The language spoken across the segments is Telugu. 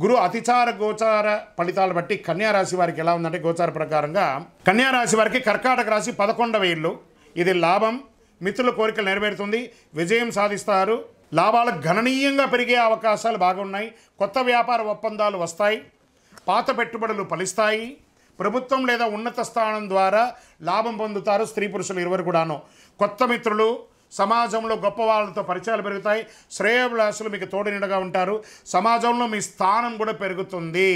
గురు అతిచార గోచార ఫలితాలు బట్టి కన్యారాశి వారికి ఎలా ఉందంటే గోచార ప్రకారంగా కన్యారాశి వారికి కర్కాటక రాశి 11వ ఇల్లు. ఇది లాభం, మిత్రుల కోరికలు నెరవేరుతుంది, విజయం సాధిస్తారు, లాభాలు గణనీయంగా పెరిగే అవకాశాలు బాగున్నాయి, కొత్త వ్యాపార ఒప్పందాలు వస్తాయి, పాత పెట్టుబడులు ఫలిస్తాయి, ప్రభుత్వం లేదా ఉన్నత స్థానం ద్వారా లాభం పొందుతారు. స్త్రీ పురుషులు ఇరువురు కూడాను. కొత్త మిత్రులు, సమాజంలో గొప్ప వాళ్ళతో పరిచయాలు పెరుగుతాయి, శ్రేయోభిలాషులు మీకు తోడునిడగా ఉంటారు, సమాజంలో మీ స్థానం కూడా పెరుగుతుంది.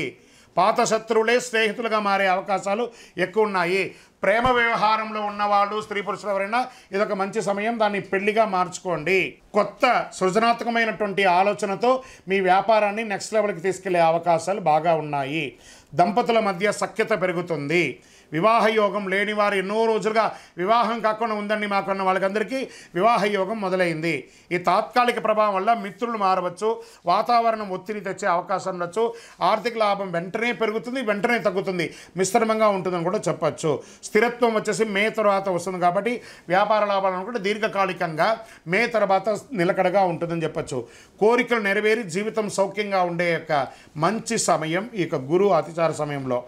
పాత శత్రువులే స్నేహితులుగా మారే అవకాశాలు ఎక్కువ ఉన్నాయి. ప్రేమ వ్యవహారంలో ఉన్నవాళ్ళు స్త్రీ పురుషులు ఎవరైనా ఇదొక మంచి సమయం, దాన్ని పెళ్లిగా మార్చుకోండి. కొత్త సృజనాత్మకమైనటువంటి ఆలోచనతో మీ వ్యాపారాన్ని నెక్స్ట్ లెవెల్కి తీసుకెళ్లే అవకాశాలు బాగా ఉన్నాయి. దంపతుల మధ్య సఖ్యత పెరుగుతుంది. వివాహ యోగం లేని వారు ఎన్నో రోజులుగా వివాహం కాకుండా ఉందండి మాకున్న వాళ్ళకందరికీ వివాహ యోగం మొదలైంది. ఈ తాత్కాలిక ప్రభావం వల్ల మిత్రులు మారవచ్చు, వాతావరణం ఒత్తిడి తెచ్చే అవకాశం ఉండొచ్చు, ఆర్థిక లాభం వెంటనే పెరుగుతుంది, వెంటనే తగ్గుతుంది, మిశ్రమంగా ఉంటుందని కూడా చెప్పచ్చు. స్థిరత్వం వచ్చేసి మే తర్వాత వస్తుంది కాబట్టి వ్యాపార లాభాలను కూడా దీర్ఘకాలికంగా మే తర్వాత నిలకడగా ఉంటుందని చెప్పచ్చు. కోరికలు నెరవేరి జీవితం సౌఖ్యంగా ఉండే యొక్క మంచి సమయం ఈ యొక్క గురు అతిచార సమయంలో.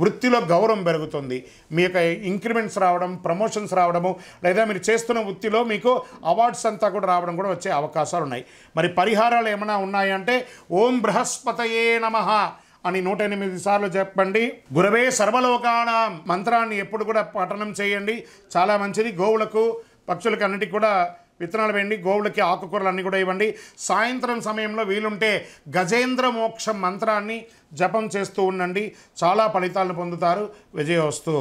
వృత్తిలో గౌరవం పెరుగుతుంది, మీ యొక్క ఇంక్రిమెంట్స్ రావడం, ప్రమోషన్స్ రావడము, లేదా మీరు చేస్తున్న వృత్తిలో మీకు అవార్డ్స్ అంతా కూడా రావడం కూడా వచ్చే అవకాశాలు ఉన్నాయి. మరి పరిహారాలు ఏమైనా ఉన్నాయంటే ఓం బృహస్పతయే నమః అని 108 సార్లు చెప్పండి. గురవే సర్వలోకానాం మంత్రాన్ని ఎప్పుడు కూడా పఠనం చేయండి, చాలా మంచిది. గోవులకు, పక్షులకు అన్నిటికీ కూడా విత్తనాలు వేయండి, గోవులకి ఆకుకూరలు అన్నీ కూడా ఇవ్వండి. సాయంత్రం సమయంలో వీలుంటే గజేంద్ర మోక్షం మంత్రాన్ని జపం చేస్తూ ఉండండి, చాలా ఫలితాలను పొందుతారు. విజయోస్తు.